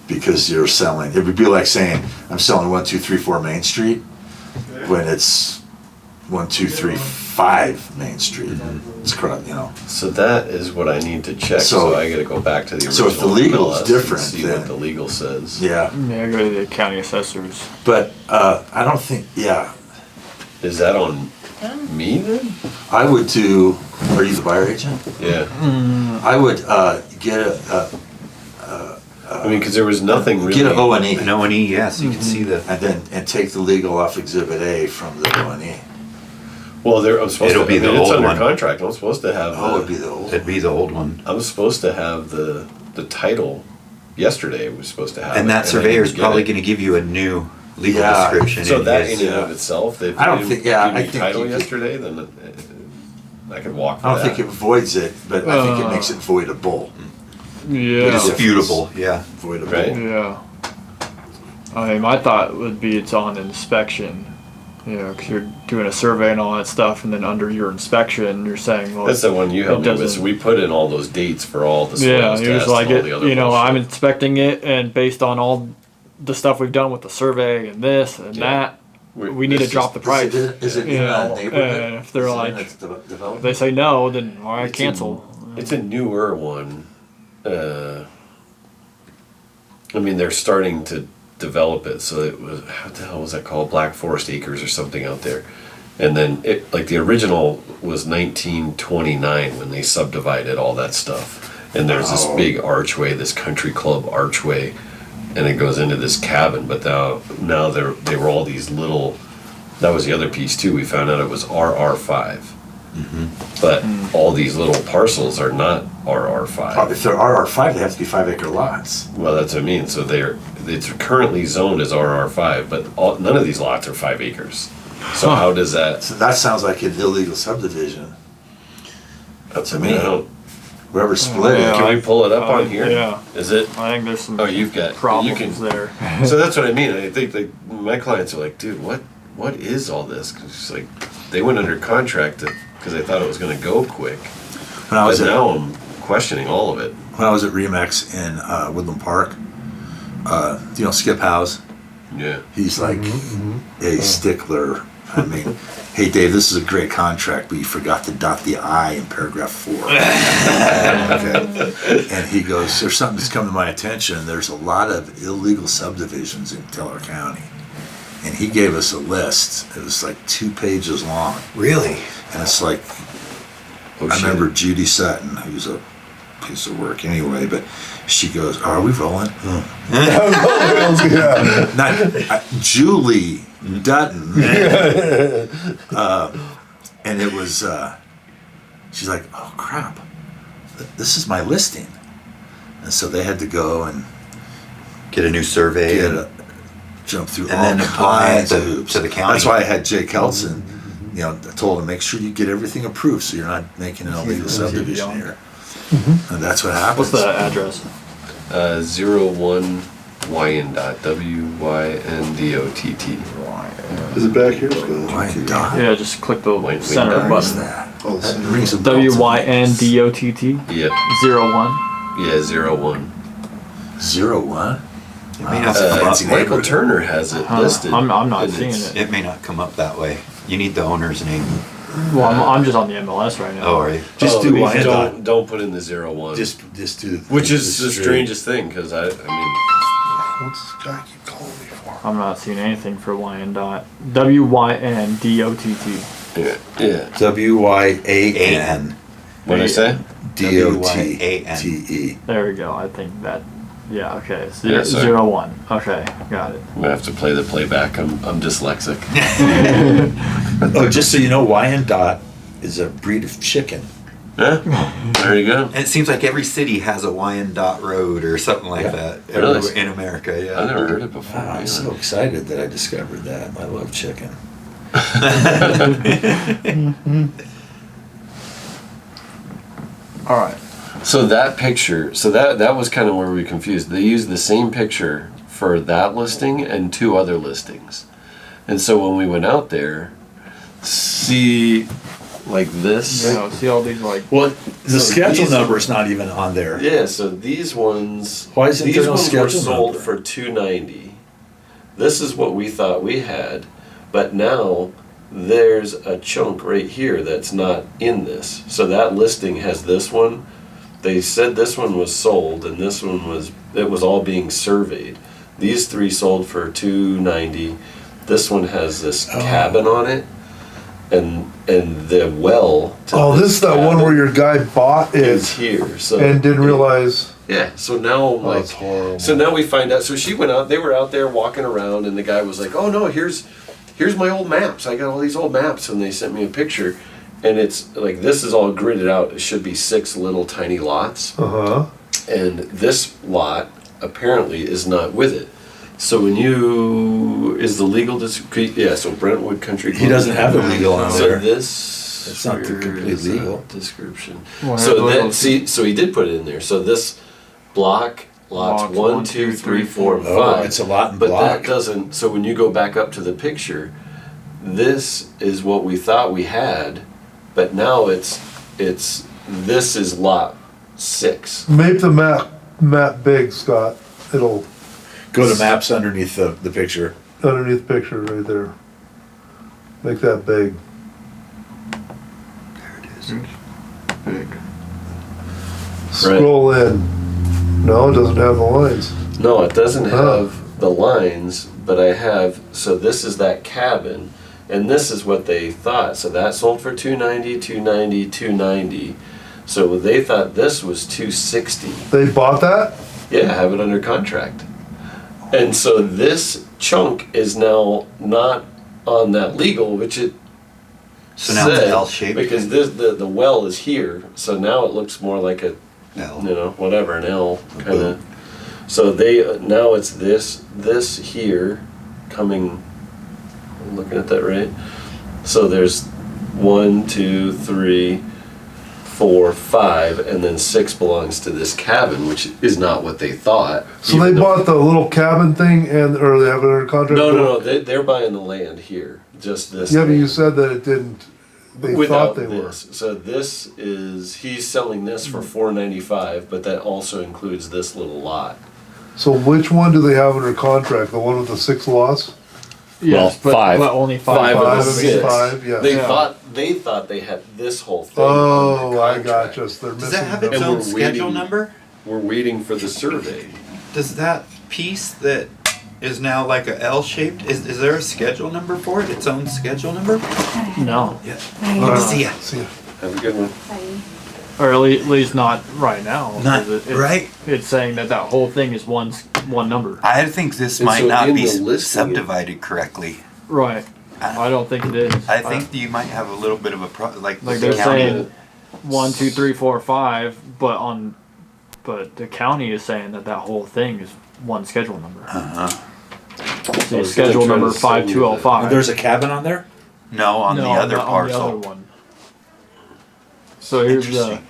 because you're selling. It would be like saying, I'm selling 1234 Main Street when it's 1235 Main Street. It's correct, So that is what I need to check. So I got to go back to the So original. if the legal is MLS and different, see then- what the legal says. Yeah, Yeah, go to the county assessors. but I don't think, Is that on me then? I would do, are you the buyer agent? Yeah. I would get I mean, because there was nothing really. get an O&E. An O&E, yes, you can see the. And take the legal off Exhibit A from the O&E. Well, I'm supposed It'll to. be the it's old under one. contract. I'm supposed to have. Oh, it'd be the old. It'd be the old one. I'm supposed to have the title. Yesterday was supposed to have. And that I surveyor's didn't get probably it. going to give you a new legal Yeah. description. So in that his, in and of itself, if I don't you think- yeah, give me I think title you could- yesterday, then I could walk. For I don't that. think it voids it, but I think it makes it voidable. Yeah. disputable. Yeah. Voidable. Right. Yeah. I mean, my thought would be it's on inspection. You know, because you're doing a survey and all that stuff, and then under your inspection, you're saying, well, That's the one you helped it me with. So doesn't- we put in all those dates for all the soils yeah, tests you're just like, and all the other you know, I'm bullshit. inspecting it, and based on all the stuff we've done with the survey and this and Yeah. that, we need to It's drop the price. Is it You in know, a neighborhood? and if they're Is it in like, a if development? they say no, then why It's cancel? It's a newer one. I mean, they're starting to develop it. So it was, how the hell was that called? Black Forest Acres or something out there. And then it, like the original was 1929 when they subdivided all that stuff. And there's this Oh. big archway, this country club archway, and it goes into this cabin. But now they were all these little. That was the other piece too. We found out it was RR5. But all these little parcels are not RR5. If they're RR5, they have to be 5-acre lots. Well, that's what I mean. So it's currently zoned as RR5, but none of these lots are 5 acres. So how does that? So that sounds like an illegal subdivision. To me. I don't. Whoever split Yeah. it. Can we pull it up on here? Yeah. Is it? I think there's some Oh, you've got problems you can, there. So that's what I mean. I think like my clients are like, dude, what is all this? 'Cause it's like they went under contract because they thought it was going to go quick. When I was But at, now I'm questioning all of it. when I was at Remax in Woodland Park, you know Skip House? Yeah. He's like a stickler. I mean, hey Dave, this is a great contract, but you forgot to dot the I in paragraph 4. Okay. And he goes, there's something that's come to my attention. There's a lot of illegal subdivisions in Teller County. And he gave us a list. It was like 2 pages long. Really? And it's like, Oh, I shit. remember Judy Sutton, who's a piece of work anyway, but she goes, are we rolling? Yeah. Not Julie Dutton. And it was, she's like, oh crap, this is my listing. And so they had to go and Get a new survey. jump through And all then apply kinds to- of hoops. to the county. That's why I had Jay Kelson, you know, I told him, make sure you get everything approved so you're not making an illegal subdivision here. And that's what happens. What's the address? 01 Wyandotte, WYNDOTT. Is it back here, Scott? Why not? Yeah, just click the Wait, center wait, What is button. that? Oh, That the rings a bell to me. WYNDOTT Yep. 01. Yeah, 01. 01? It may not come up. fancy Michael neighborhood. Turner has it Huh. listed. I'm not and seeing it's- it. It may not come up that way. You need the owner's name. Well, I'm just on the MLS right now. Oh, are you? Just do please Wyandotte. don't put in the 01. Just do. Which is the straight. strangest thing, because I mean, What's this guy keep calling me for? I'm not seeing anything for Wyandotte. WYNDOTT. yeah. WYAN What did I say? DOTTE. There we go. I think that. Yeah. Okay. Yeah, sorry. 01. Okay. Got it. I'm gonna have to play the playback. I'm dyslexic. Oh, just so you know, Wyandotte is a breed of chicken. Yeah, there you go. And it seems like every city has a Wyandotte Road or something like Yeah. that Really? everywhere in America. I Yeah. never heard it before. Wow, I'm man. so excited that I discovered that. I love chicken. All right. So that picture, that was kind of where we were confused. They used the same picture for that listing and 2 other listings. And so when we went out there, see like this. Yeah. See all these like. Well, the So schedule these- number is not even on there. Yeah, so these ones, Why isn't these there no ones were schedule sold number? for $290. This is what we thought we had, but now there's a chunk right here that's not in this. So that listing has this one. They said this one was sold, and this one was, it was all being surveyed. These 3 sold for $290. This one has this cabin on it, and the well. To Oh, this is that one cabin where your guy bought is it here. So and didn't realize. Yeah. So now I'm Oh, like, that's horrible. so now we find out. So she went out. They were out there walking around, and the guy was like, "Oh no, here's here's my old maps. I got all these old maps, and they sent me a picture, and it's like this is all gridded out. It should be 6 little tiny lots, and this lot apparently is not with it. So when is the legal so Brentwood Country Club. He doesn't have it legal on So there. this It's not completely legal. description. Well, So then so he did put it in there. So this block lots Lots 1, 2, 3, 4, and 5. Oh, it's a lot in but block. that doesn't. So when you go back up to the picture, this is what we thought we had, but now it's this is lot 6. Make the map big, Scott. It'll Go to maps underneath the picture. underneath picture right there. Make that big. Big. Scroll in. No, it doesn't have the lines. No, it doesn't Oh. have the lines, but I have. So this is that cabin, and this is what they thought. So that sold for 290, 290, 290. So they thought this was 260. They bought that? Yeah, have it under contract. And so this chunk is now not on that legal, which it So now it's said, L-shaped? because the well is here. So now it looks more like a L. whatever, an L kind of. So now it's this here coming. I'm looking at that right. So there's 1, 2, 3, 4, 5, and then 6 belongs to this cabin, which is not what they thought. So they bought the little cabin thing or they have it under contract? No. They're buying the land here. Just this. Yeah, but thing. you said that it didn't, they Without thought they were. this. So this is, he's selling this for $495, but that also includes this little lot. So which one do they have under contract? The one with the 6 lots? Yes, Well, five. but only Five 5. of the Five of six. these 5, yeah. They Yeah. thought they had this whole thing. Oh, under I contract. gotcha. So they're Does missing that have the- its And own we're schedule waiting. number? We're waiting for the survey. Does that piece that is now like a L shaped, is there a schedule number for it? Its own schedule number? No, Yeah. All Good to right, see ya. see ya. Have a good one. or at least not right now. Not 'cause it's, right. It's saying that whole thing is one number. I think this And might so not in be the listing- subdivided correctly. Right. I don't think it is. I think you might have a little bit of a like Like the they're county. saying 1, 2, 3, 4, 5, but the county is saying that whole thing is one schedule number. So I was schedule gonna try number to send you 5205. There's a cabin on there? No, on the other not parcel. On the other one. So here's the. Interesting.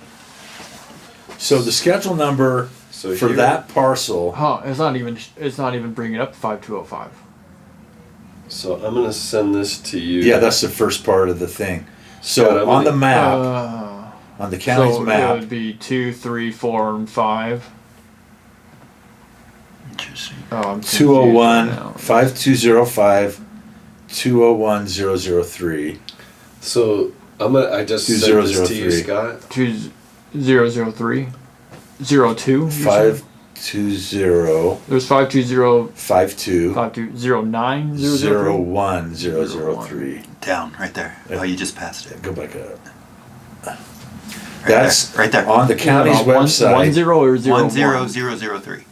So the schedule number So for here- that parcel, It's not even bringing up 5205. So I'm gonna send this to you. yeah, that's the first part of the thing. Scott, So I'm on the gonna- map, on the county's so it map, would be 2, 3, 4, and 5. Interesting. Oh, I'm confused 201 right now. 5205 201003. So I just sent this to you, 2003. Scott. 2003, 02. you're saying? 520 There's 520, 52 5209, 01003. Down, right there. Oh, you just passed it. Go back up. Right That's there, right there. on the county's website. 1 0 or 0 10003.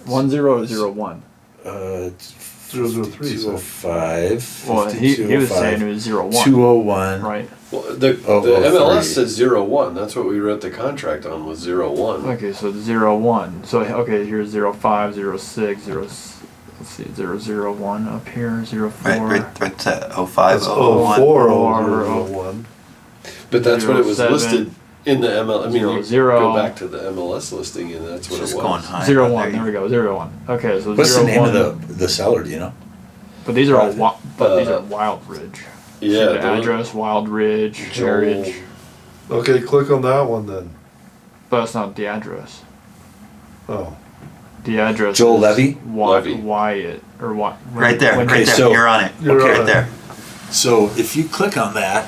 1 0 or 0 1. 003, so. 205. Well, he was saying it was 0 1. 201. Right. Well, the Oh, MLS 03. says 01. That's what we wrote the contract on was 01. Okay, so 0 1. So, okay, here's 0 5, 0 6, 0. Let's see, 001 up here, 0 4. Right to 05, That's 01. 04, Or 01. But that's what it was 07, listed in the MLS. I mean, you 00. go back to the MLS listing and that's It's what just it going was. high. 0 There 1, you there we go, 0 1. Okay, so What's 0 the name 1. of the seller? Do you know? But these are all, Private. these are Wild Ridge. Yeah. See the the- address, Wild Ridge, Heritage. Okay, click on that one then. But that's not the address. Oh. The address Joel is Levy? Levy. Wyatt, or what? Right there, when- right there. so- You're on it. You're Okay, on right it. there. So if you click on that,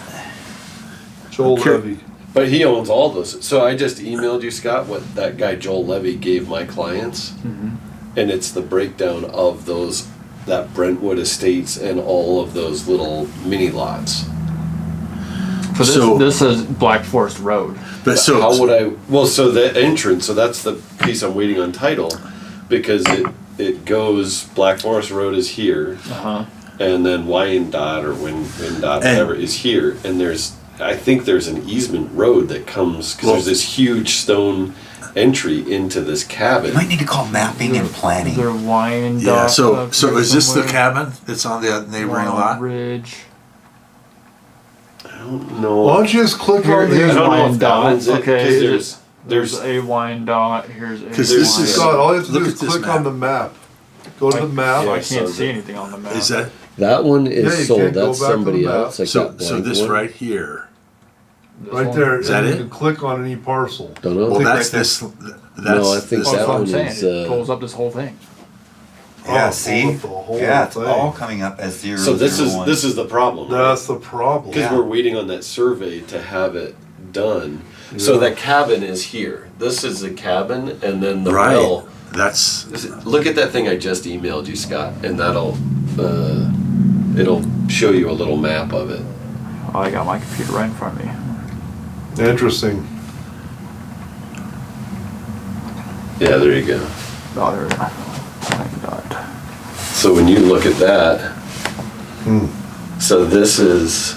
Joel Okay. Levy. But he owns all those. So I just emailed you, Scott, what that guy Joel Levy gave my clients. Mhm. And it's the breakdown of that Brentwood Estates and all of those little mini lots. So this, So- this says Black Forest Road. but so How would I? Well, so the entrance. So that's the piece I'm waiting on title, because it goes. Black Forest Road is here, Uh huh. and then Wyandotte or Wyandotte, whatever, is here, and I think there's an easement road that comes, because there's this huge stone entry into this cabin. You might need to call mapping and planning. Is there Wyandotte? Yeah, so up so here is this the somewhere? cabin that's on the neighboring Wild lot? Ridge. I don't know. Why don't you just click on I these? don't know if that one's it, Okay, 'cause there's a Wyandotte. Here's a 'Cause this is- Scott, all you have to Look do at is this click map. on the map. Go to the map. I Yeah. can't see anything on the map. Is that That one Yeah, is you sold. can't go That's back to somebody the map. else. Like so? that So blank this one. right here. This Right one? there. Is that and it? You can click on any parcel. Don't know. Well, Click that's right this. No, I think This, Well, that's that what I'm one saying. is, It pulls up this whole thing. Yeah, Oh, see? pull up the whole Yeah, it's thing. all coming up as 0, So this 0, is 1. this is the problem. right? That's the problem. Because Yeah. we're waiting on that survey to have it done. So Yeah. that cabin is here. This is the cabin, and then the right. well. That's Look at that thing I just emailed you, Scott, and it'll show you a little map of it. Oh, I got my computer right in front of me. Interesting. Yeah, there you go. Oh, there it is. Wyandotte. So when you look at that, Hmm. so this is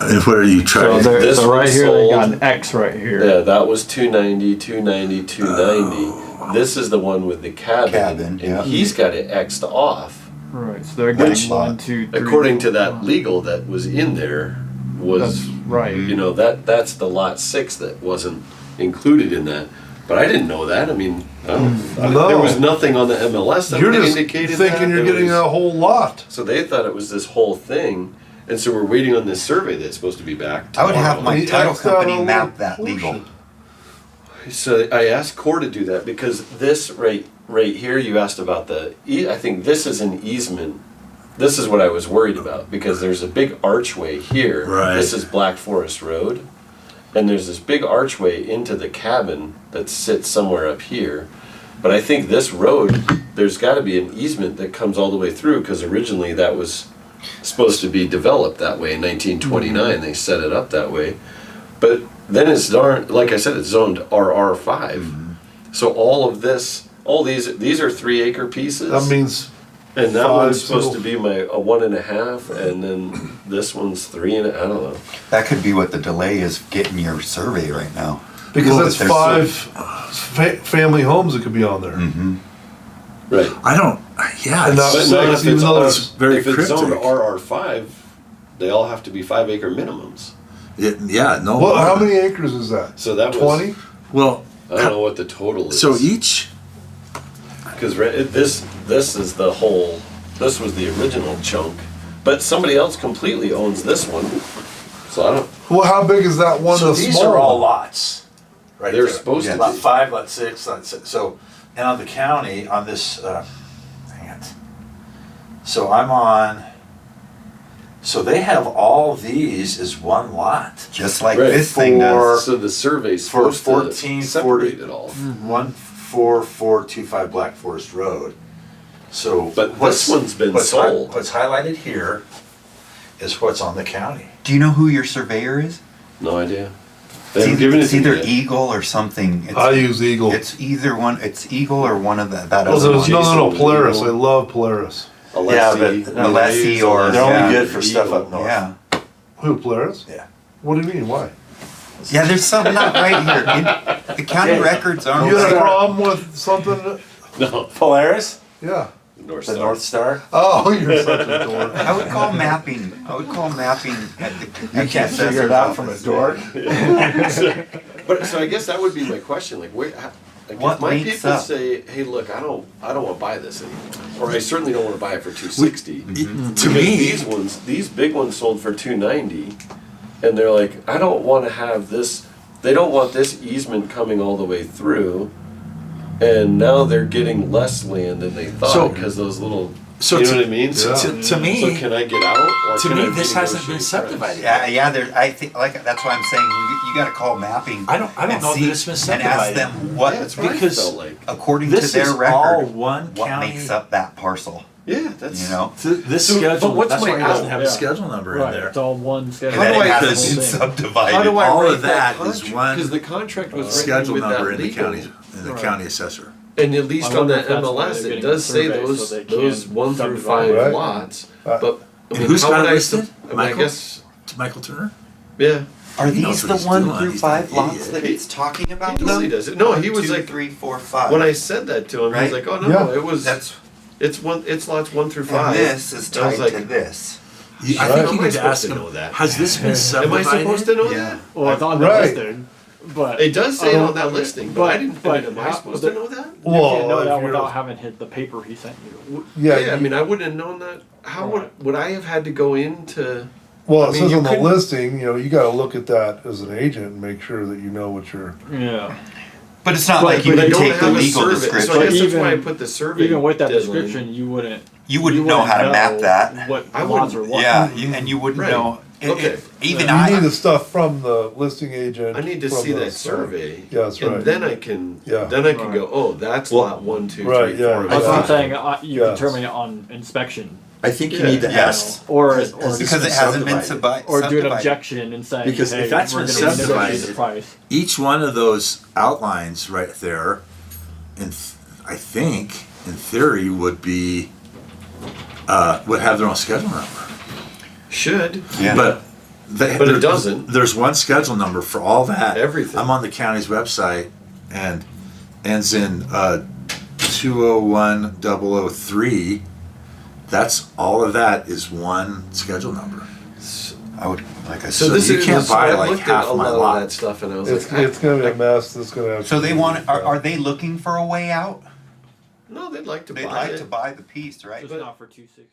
if where you try. So, there, This so right one's here, they got sold. an X right here. yeah, that was 290, 290, 290. This is the one with the cabin, and yeah. he's got it X'd off. Right, so they're getting Which 1, 2, 3. According to that legal that was in there, was That's right. you know that's the lot 6 that wasn't included in that. But I didn't know that. I mean, No. there was nothing on the MLS that You're just indicated thinking that. you're There getting was- a whole lot. So they thought it was this whole thing, and so we're waiting on this survey that's supposed to be back. I would have tomorrow. my The title X'd out company a map little that legal. portion. So I asked Core to do that because this right here, you asked about I think this is an easement. This is what I was worried about because there's a big archway here. Right. This is Black Forest Road, and there's this big archway into the cabin that sits somewhere up here. But I think this road, there's got to be an easement that comes all the way through because originally that was supposed to be developed that way in 1929. They set it up that way, but then it's darn, like I said, it's zoned RR5. So all of this, all these are 3-acre pieces. That means and that 5, one's supposed 2. to be a 1.5, and then this one's 3, and I don't know. That could be what the delay is getting your survey right now. because Well, that's there's 5 family homes that could be on there. Mm-hmm. Right. I don't. Yeah. And it's- that- But not Six, if even it's though R- it's very if it's zoned cryptic. RR5, they all have to be 5-acre minimums. yeah. No. Well, how more. many acres is that? So that was 20? Well. I don't know what the total is. So each. Because this is the whole. This was the original chunk, but somebody else completely owns this one. So I don't. Well, how big is that one? So the these small are all one? lots. Right. They're there. supposed to Lot be. 5, lot 6, lot 6. So, and on the county on this. Hang it. So I'm on. So they have all these as one lot. Just like Right. this thing does. So the survey's For supposed 14, to separate it all. 14425 Black Forest Road. So, But this one's been sold. What's highlighted here is what's on the county. Do you know who your surveyor is? No idea. They It's haven't either, given it it's to me either yet. Eagle or something. It's, I use Eagle. It's either one. It's Eagle or one of that Oh, other there's, one. no, Jason Polaris. Eagle. I love Polaris. Alessi, Alessi or- They're only Yeah. good for stuff up north. Yeah. Who, Polaris? Yeah. What do you mean? Why? Yeah, there's something not right here. The county records aren't. You had a right. problem with something? No, Polaris, Yeah. North the Star. North Star. Oh, you're such a dork. I would call mapping. I would call mapping at the. You can't figure it out from a dork. But so I guess that would be my question. Like, What if my makes people up? say, "Hey, look, I don't want to buy this anymore," or I certainly don't want to buy it for $260. To Because me, these big ones sold for $290, and they're like, I don't want to have this. They don't want this easement coming all the way through, and now they're getting less land than they So- thought because those little. so you know to- what I mean? Yeah. to me, So can I get out? Or to can me, I this hasn't been renegotiate subdivided. Yeah, yeah. There. I think like that's why I'm saying you got to call mapping. I don't and know see- that it's been and ask subdivided. them what Yeah, that's what I because felt like. according This to their is record. all one what county. makes up that parcel? Yeah, that's You know. This So, schedule. but what's That's my why it doesn't out? have Yeah. a schedule number Right, in there. it's all one schedule. And then do it I hasn't feel- been subdivided. All write of that is one Because the contract was written schedule with number that in the legal. county, in the Right. county assessor. And at least I on wonder that if that's why MLS, they're it getting does the say survey those so they those can 1 through subdivide. 5 Right. lots. Uh, But I mean, Who's how got would it I? listed? I mean, I Michael? guess To Michael Turner? yeah. Are He knows these what the he's 1 doing. through He's not 5 an lots idiot. that it's talking about? He totally does it. No, he was 2, like 3, 4, 5. when I said that to him, he Right? was like, "Oh no, Yeah. it was That's it's lots 1 through 5." and this is And I was tied like, to this. I Right. think How you am I need to supposed ask to him, know that? has this been Am I subdivided? supposed to know Yeah. that? Well, it's on the Right. listing, but It does say it on that okay, listing, but I didn't. but Am I how- supposed to know that? you can't know if that you're- without having hit the paper he sent you. Yeah, I mean, I wouldn't have known that. How would I have had to go into? well, I it mean, says you on the couldn't- listing, you gotta look at that as an agent and make sure that you know what you're. Yeah. But it's not But- like you but can they take the have a legal survey, description. So I guess that's Even- why I put the survey. Even with that deadline. description, you wouldn't. You wouldn't know how to map that. What I lots wouldn't- are what. Yeah, and you wouldn't Right. know. Okay. Even You need I. the stuff from the listing agent. I need to from see the that site. survey. Yeah, that's right. And then I can. Yeah. Then I can Right. go. Oh, that's Well, lot 1, 2, 3, 4. right, yeah, That's what I'm Yeah. saying. You Yes. determine it on inspection, I think you Yeah. need to Yes. ask. or Has or this Because it been hasn't been subdivided? or do an subdivided. objection and say, Because if hey, that's we're been going to renegotiate subdivided- the price. Each one of those outlines right there, I think, in theory, would be would have their own schedule number. Should. Yeah. But it doesn't. There's one schedule number for all that. Everything. I'm on the county's website and ends in 201003. That's all of that is one schedule number. I would, like I So said. this you is can't so buy, I like, looked half at a my lot lot. of that stuff, and I was It's, like, it's gonna be a mess. It's gonna have. So to they be- want. Are they looking for a way out? no, they'd like to They'd buy like it. to buy the piece, right? Just not for 260.